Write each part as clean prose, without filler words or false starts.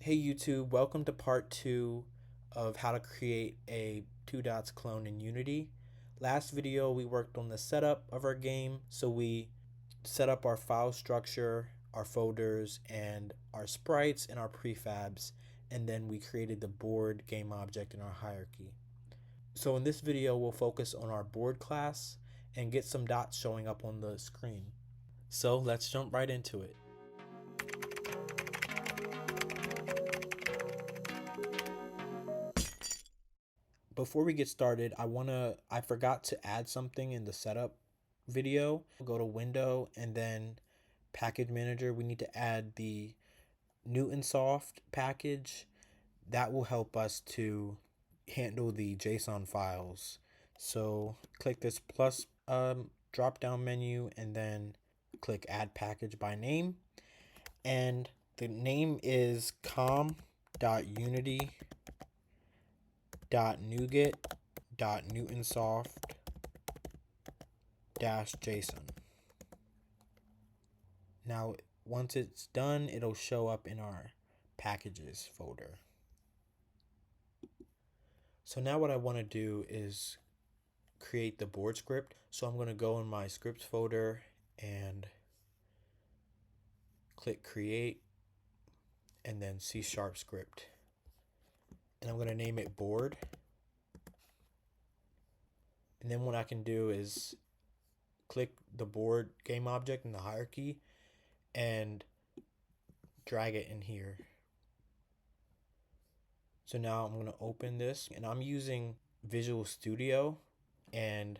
Hey YouTube, welcome to part 2 of how to create a two dots clone in Unity. Last video we worked on the setup of our game, so we set up our file structure, our folders, and our sprites and our prefabs, and then we created the board game object in our hierarchy. So in this video we'll focus on our board class and get some dots showing up on the screen. So let's jump right into it. Before we get started, I forgot to add something in the setup video. Go to Window and then Package Manager. We need to add the Newtonsoft package. That will help us to handle the JSON files. So click this plus drop down menu and then click Add Package by Name. And the name is com.unity.NuGet.Newtonsoft-JSON. Now, once it's done, it'll show up in our packages folder. So now what I want to do is create the board script. So I'm going to go in my scripts folder and click create and then C# script. And I'm going to name it board. And then what I can do is click the board game object in the hierarchy and drag it in here. So now I'm going to open this and I'm using Visual Studio. And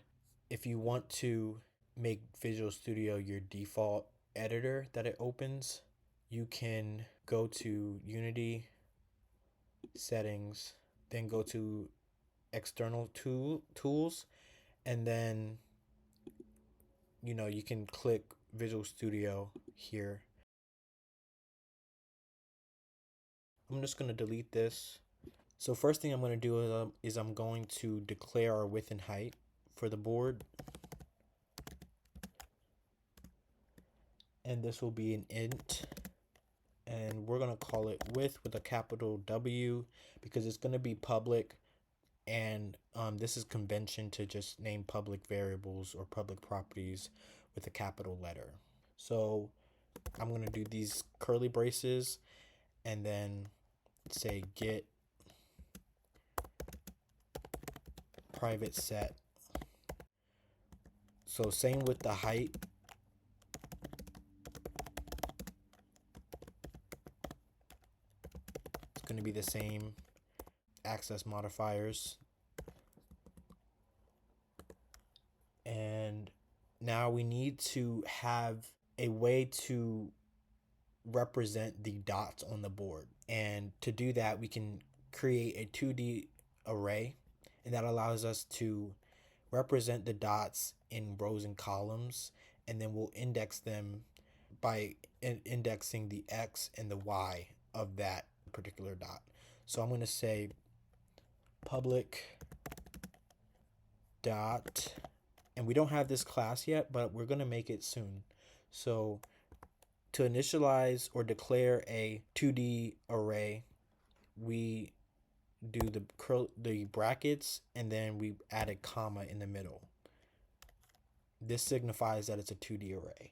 if you want to make Visual Studio your default editor that it opens, you can go to Unity settings, then go to external tools, and then you can click Visual Studio here. I'm just going to delete this. So first thing I'm going to do is I'm going to declare our width and height for the board. And this will be an int. And we're going to call it width with a capital W because it's going to be public. And this is convention to just name public variables or public properties with a capital letter. So I'm going to do these curly braces and then say get private set. So same with the height. It's going to be the same access modifiers. And now we need to have a way to represent the dots on the board. And to do that, we can create a 2D array, and that allows us to represent the dots in rows and columns, and then we'll index them by indexing the X and the Y of that particular dot. So I'm going to say public dot, and we don't have this class yet, but we're going to make it soon. So to initialize or declare a 2D array, we do the brackets and then we add a comma in the middle. This signifies that it's a 2D array.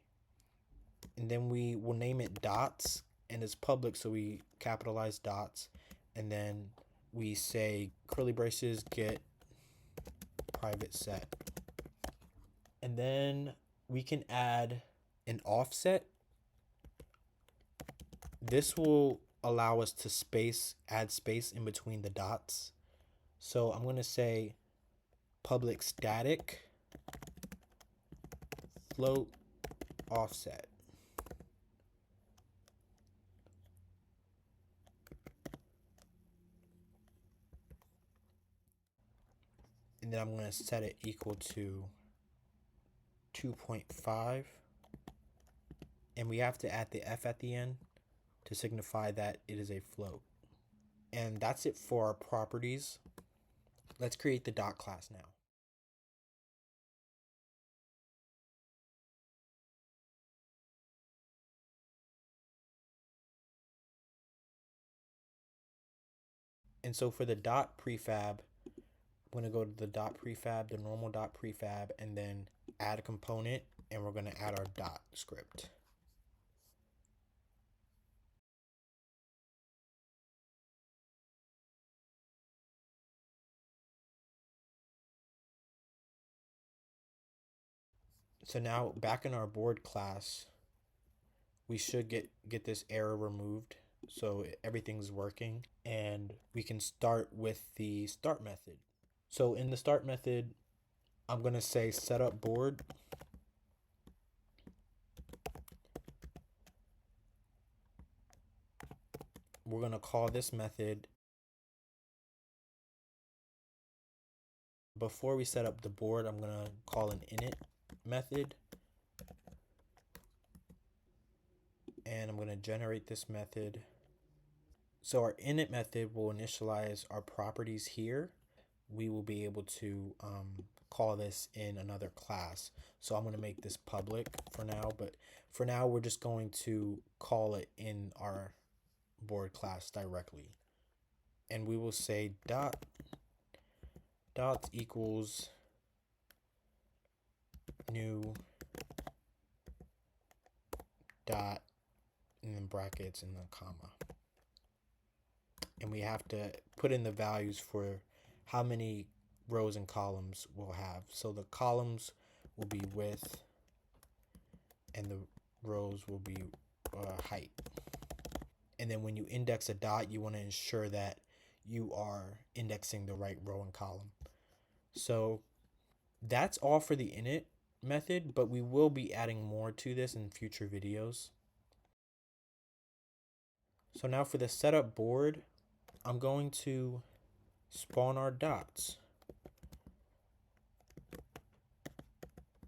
And then we will name it dots, and it's public, so we capitalize dots, and then we say curly braces get private set. And then we can add an offset. This will allow us to add space in between the dots. So I'm going to say public static float offset. And then I'm going to set it equal to 2.5. And we have to add the F at the end to signify that it is a float. And that's it for our properties. Let's create the dot class now. And so for the dot prefab, I'm going to go to the dot prefab, the normal dot prefab, and then add a component, and we're going to add our dot script. So now back in our board class, we should get this error removed. So everything's working, and we can start with the start method. So in the start method, I'm going to say setup board. We're going to call this method. Before we set up the board, I'm going to call an init method. And I'm going to generate this method. So our init method will initialize our properties here. We will be able to call this in another class. So I'm going to make this public for now, but for now we're just going to call it in our board class directly. And we will say dot equals new dot and then brackets and then comma. And we have to put in the values for how many rows and columns we'll have. So the columns will be width and the rows will be height. And then when you index a dot, you want to ensure that you are indexing the right row and column. So that's all for the init method, but we will be adding more to this in future videos. So now for the setup board, I'm going to spawn our dots.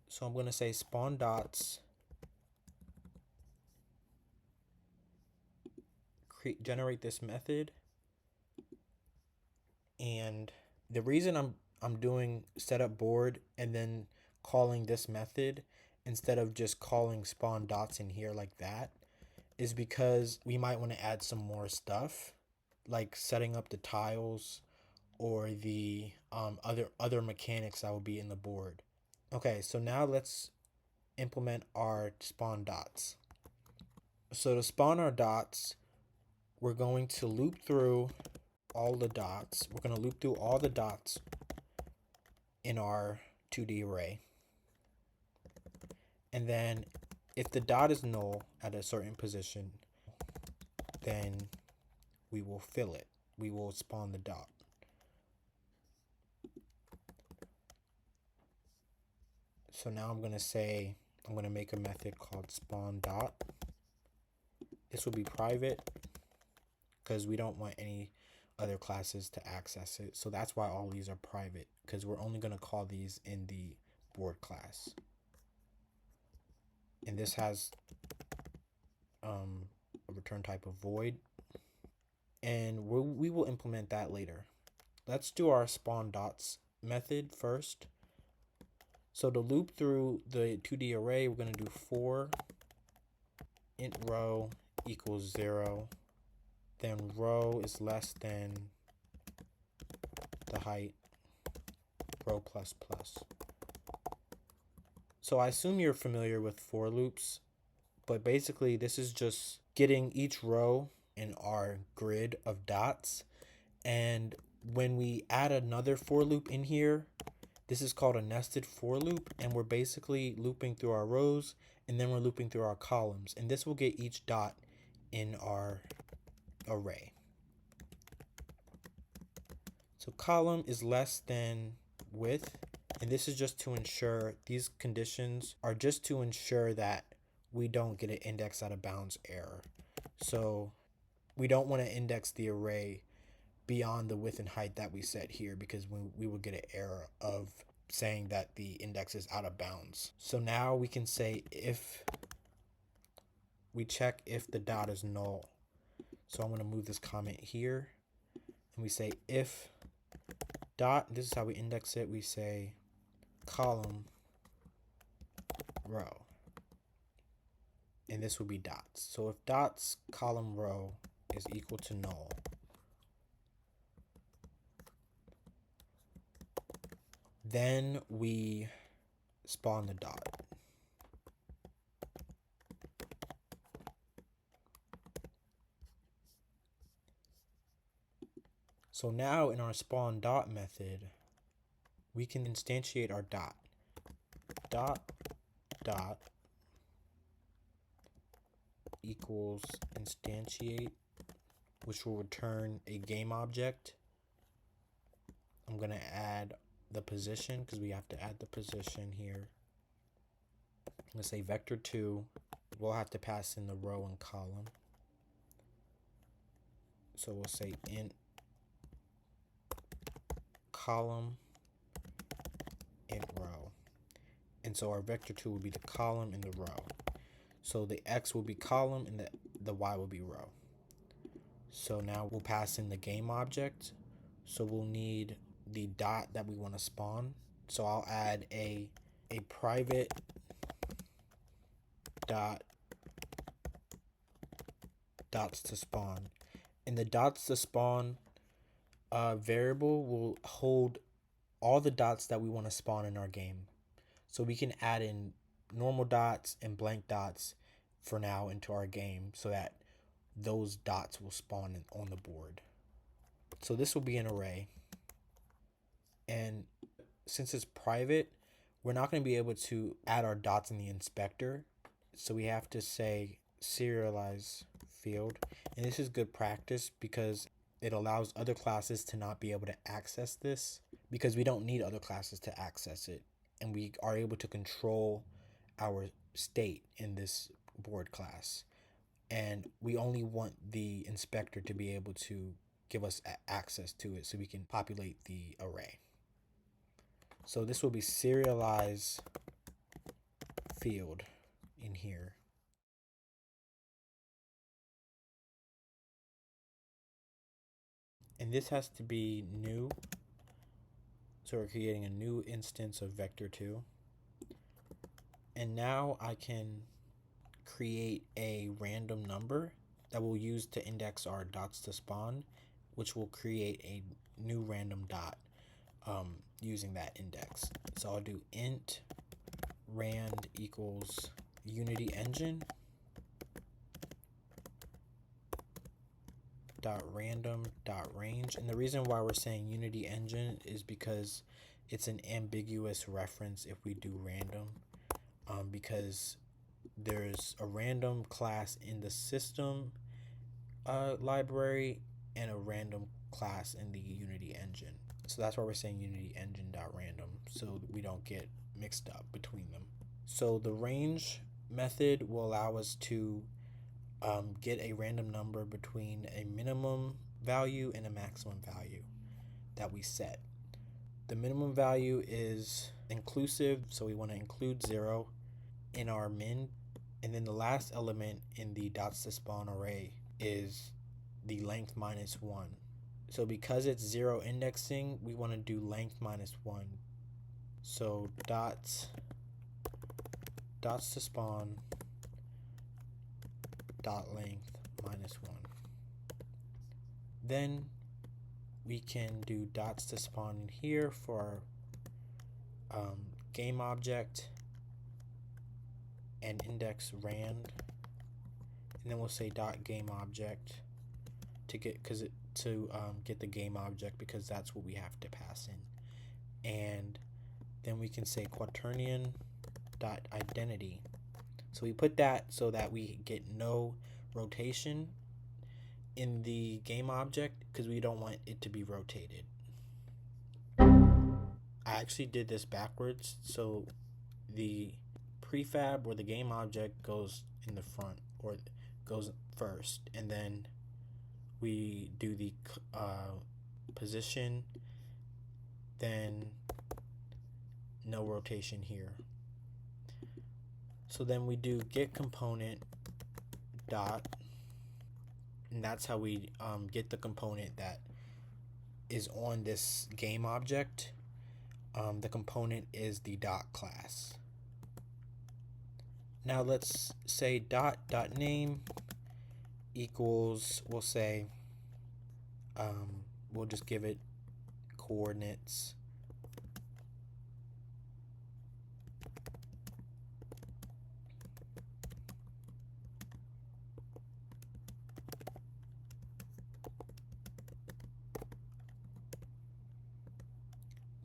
So I'm going to say spawn dots, generate this method. And the reason I'm doing setup board and then calling this method instead of just calling spawn dots in here like that is because we might want to add some more stuff, like setting up the tiles or the other mechanics that will be in the board. Okay, so now let's implement our spawn dots. So to spawn our dots, we're going to loop through all the dots. We're going to loop through all the dots in our 2D array. And then if the dot is null at a certain position, then we will fill it. We will spawn the dot. So now I'm going to make a method called spawn dot. This will be private because we don't want any other classes to access it. So that's why all these are private, because we're only going to call these in the board class. And this has a return type of void. And we will implement that later. Let's do our spawn dots method first. So to loop through the 2D array, we're going to do for int row equals 0. Then row is less than the height, row plus plus. So I assume you're familiar with for loops, but basically this is just getting each row in our grid of dots. And when we add another for loop in here, this is called a nested for loop, and we're basically looping through our rows and then we're looping through our columns, and this will get each dot in our array. So column is less than width, and this is just to ensure, these conditions are just to ensure that we don't get an index out of bounds error. So we don't want to index the array beyond the width and height that we set here, because we will get an error of saying that the index is out of bounds. So now we can say if we check if the dot is null. So I'm going to move this comment here, and we say if dot, this is how we index it, we say column row, and this will be dots. So if dots column row is equal to null, Then we spawn the dot. So now in our spawn dot method, we can instantiate our dot. Dot equals instantiate, which will return a game object. I'm going to add the position because we have to add the position here. Let's say vector2. We'll have to pass in the row and column. So we'll say int column int row. And so our vector2 will be the column and the row. So the x will be column and the y will be row. So now we'll pass in the game object. So we'll need the dot that we want to spawn. So I'll add a private dots to spawn. And the dots to spawn variable will hold all the dots that we want to spawn in our game. So we can add in normal dots and blank dots for now into our game so that those dots will spawn on the board. So this will be an array. And since it's private, we're not going to be able to add our dots in the inspector. So we have to say serialize field. And this is good practice because it allows other classes to not be able to access this, because we don't need other classes to access it. And we are able to control our state in this board class. And we only want the inspector to be able to give us access to it so we can populate the array. So this will be serialize field in here. And this has to be new. So we're creating a new instance of vector2. And now I can create a random number that we'll use to index our dots to spawn, which will create a new random dot using that index. So I'll do int rand equals unity engine dot random dot range. And the reason why we're saying unity engine is because it's an ambiguous reference if we do random, because there's a random class in the system library and a random class in the unity engine. So that's why we're saying unity engine dot random, so we don't get mixed up between them. So the range method will allow us to get a random number between a minimum value and a maximum value that we set. The minimum value is inclusive, so we want to include 0 in our min. And then the last element in the dots to spawn array is the length minus 1. So because it's 0 indexing, we want to do length minus 1. So dots to spawn dot length minus 1. Then we can do dots to spawn in here for our game object and index rand, and then we'll say dot game object to get get the game object, because that's what we have to pass in. And then we can say quaternion dot identity. So we put that so that we get no rotation in the game object because we don't want it to be rotated. I actually did this backwards, so the prefab or the game object goes in the front or goes first, and then we do the position, then no rotation here. So then we do get component dot, and that's how we get the component that is on this game object. The component is the dot class. Now let's say dot name equals, we'll say we'll just give it coordinates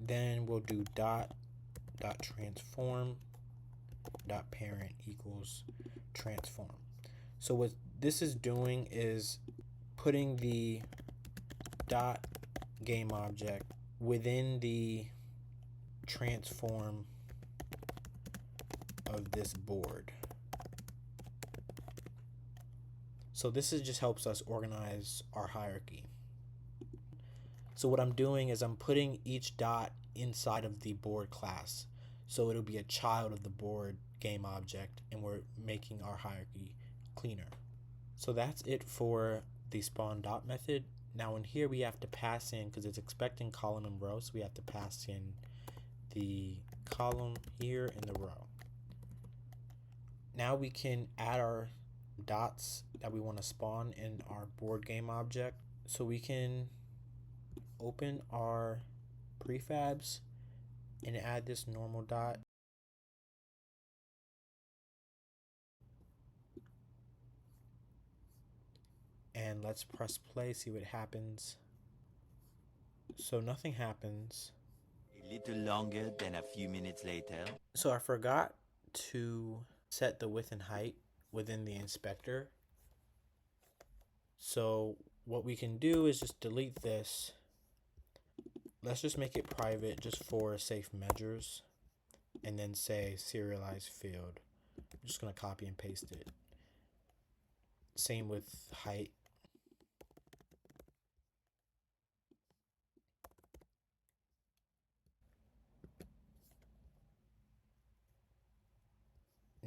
Then we'll do dot transform parent equals transform. So what this is doing is putting the dot game object within the transform of this board. So this just helps us organize our hierarchy. So what I'm doing is I'm putting each dot inside of the board class. So it'll be a child of the board game object, and we're making our hierarchy cleaner. So that's it for the spawn dot method. Now in here we have to pass in, because it's expecting column and row, so we have to pass in the column here and the row. Now we can add our dots that we want to spawn in our board game object. So we can open our prefabs and add this normal dot. And let's press play, see what happens. So nothing happens. A little longer than a few minutes later. So I forgot to set the width and height within the inspector. So what we can do is just delete this. Let's just make it private just for safe measures, and then say serialized field. I'm just going to copy and paste it. Same with height.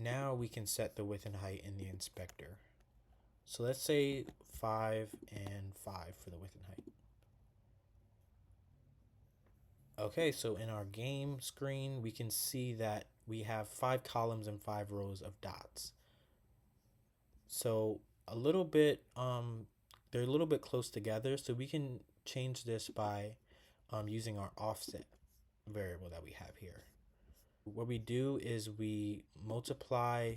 Now we can set the width and height in the inspector. So let's say 5 and 5 for the width and height. Okay, so in our game screen, we can see that we have 5 columns and 5 rows of dots. So a little bit, they're a little bit close together, so we can change this by using our offset variable that we have here. What we do is we multiply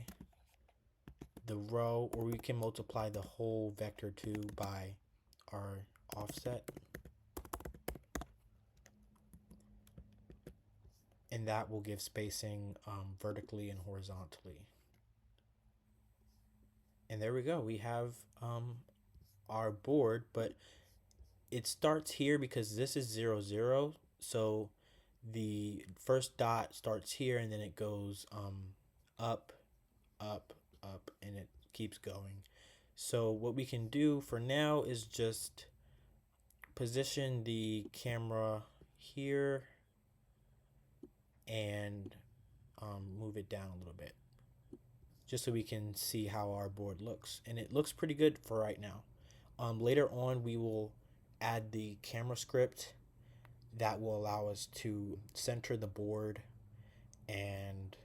the row, or we can multiply the whole vector2 by our offset. And that will give spacing vertically and horizontally. And there we go. We have our board, but it starts here because this is 0, 0. So the first dot starts here, and then it goes up, up, up, and it keeps going. So what we can do for now is just position the camera here and move it down a little bit, just so we can see how our board looks. And it looks pretty good for right now. Later on, we will add the camera script that will allow us to center the board, and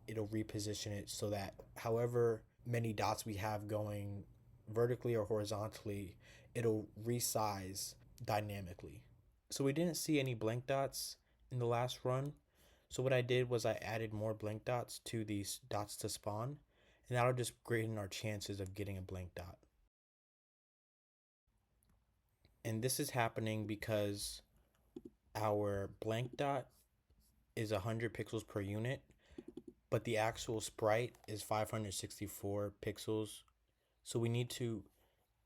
it'll reposition it so that however many dots we have going vertically or horizontally, it'll resize dynamically. So we didn't see any blank dots in the last run. So what I did was I added more blank dots to these dots to spawn, and that'll just greaten our chances of getting a blank dot. And this is happening because our blank dot is 100 pixels per unit, but the actual sprite is 564 pixels. So we need to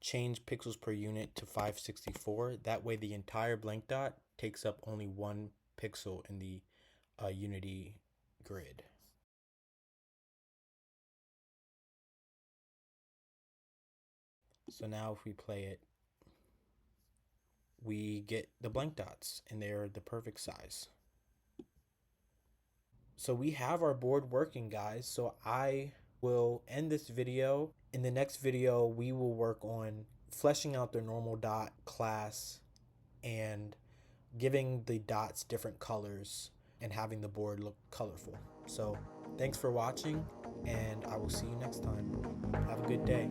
change pixels per unit to 564. That way the entire blank dot takes up only 1 pixel in the Unity grid. So now if we play it, we get the blank dots, and they're the perfect size. So we have our board working, guys. So I will end this video. In the next video, we will work on fleshing out the normal dot class and giving the dots different colors and having the board look colorful. So thanks for watching, and I will see you next time. Have a good day.